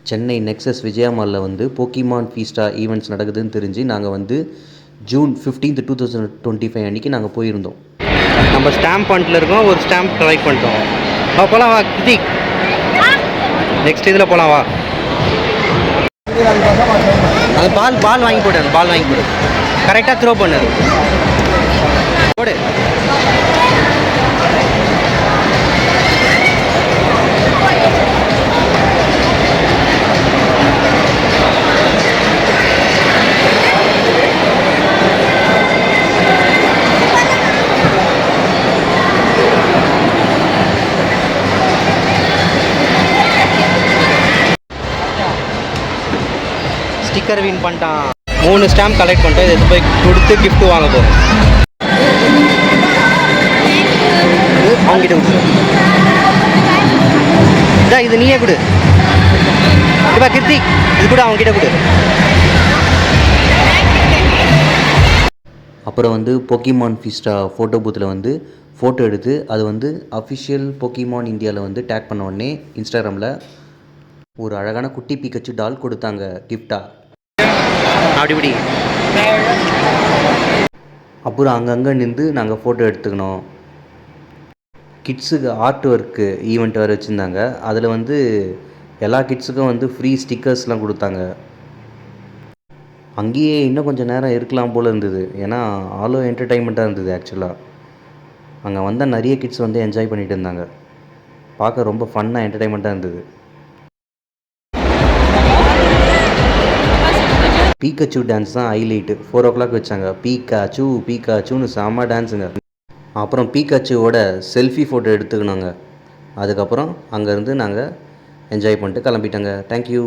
Chennai nexus Vijaya மாலில் வந்து Pokemon Fiesta events நடக்குதுன்னு தெரிஞ்சு நாங்கள் வந்து ஜூன் 15th 2025 அன்றைக்கி நாங்கள் போயிருந்தோம். நம்ம ஸ்டாம்ப் பாயிண்டில் இருக்கோம், ஒரு ஸ்டாம்ப் கலெக்ட் பண்ணிட்டோம். போகலாம் வா கிருத்திக், நெக்ஸ்ட் இதில் போகலாம் வா. அது பால் வாங்கி போடு, அந்த பால் வாங்கி போடு, கரெக்டாக த்ரோ பண்ணு போடு. ஸ்டிக்கர் வின் பண்ணிட்டான். 3 ஸ்டாம்ப் கலெக்ட் பண்ணிட்டு இதை போய் கொடுத்து கிஃப்ட் வாங்க போகிறோம். அவங்ககிட்ட கொடு, இதான் இது நீயே கொடு. இப்போ கிருத்திக் இது கூட அவங்ககிட்ட கொடு. அப்புறம் வந்து போக்கிமான் ஃபீஸ்டா ஃபோட்டோ பூத்தில் வந்து ஃபோட்டோ எடுத்து அது வந்து அஃபிஷியல் போக்கிமான் இந்தியாவில் வந்து டேக் பண்ண உடனே இன்ஸ்டாகிராமில் ஒரு அழகான குட்டி பிக்கச்சு டால் கொடுத்தாங்க கிஃப்டாக. அப்படி அப்புறம் அங்கங்கே நின்று நாங்கள் ஃபோட்டோ எடுத்துக்கணும். கிட்ஸுக்கு ஆர்ட் ஒர்க்கு ஈவெண்ட் வேறு வச்சுருந்தாங்க. அதில் வந்து எல்லா கிட்ஸுக்கும் வந்து ஃப்ரீ ஸ்டிக்கர்ஸ்லாம் கொடுத்தாங்க. அங்கேயே இன்னும் கொஞ்சம் நேரம் இருக்கலாம் போல் இருந்தது, ஏன்னா ஆலோ என்டர்டைன்மெண்ட்டாக இருந்தது. ஆக்சுவலாக அங்கே வந்தால் நிறைய கிட்ஸ் வந்து என்ஜாய் பண்ணிகிட்டு இருந்தாங்க. பார்க்க ரொம்ப ஃபன்னாக என்டர்டைன்மெண்ட்டாக இருந்தது. பீக்காச்சு டான்ஸ் தான் ஹைலைட்டு. 4 o'clock வச்சாங்க. பீக்காச்சுன்னு செம்ம டான்ஸுங்க. அப்புறம் பீக்காச்சுவோட செல்ஃபி ஃபோட்டோ எடுத்துக்கினாங்க. அதுக்கப்புறம் அங்கேருந்து நாங்கள் என்ஜாய் பண்ணிட்டு கிளம்பிட்டாங்க. தேங்க்யூ.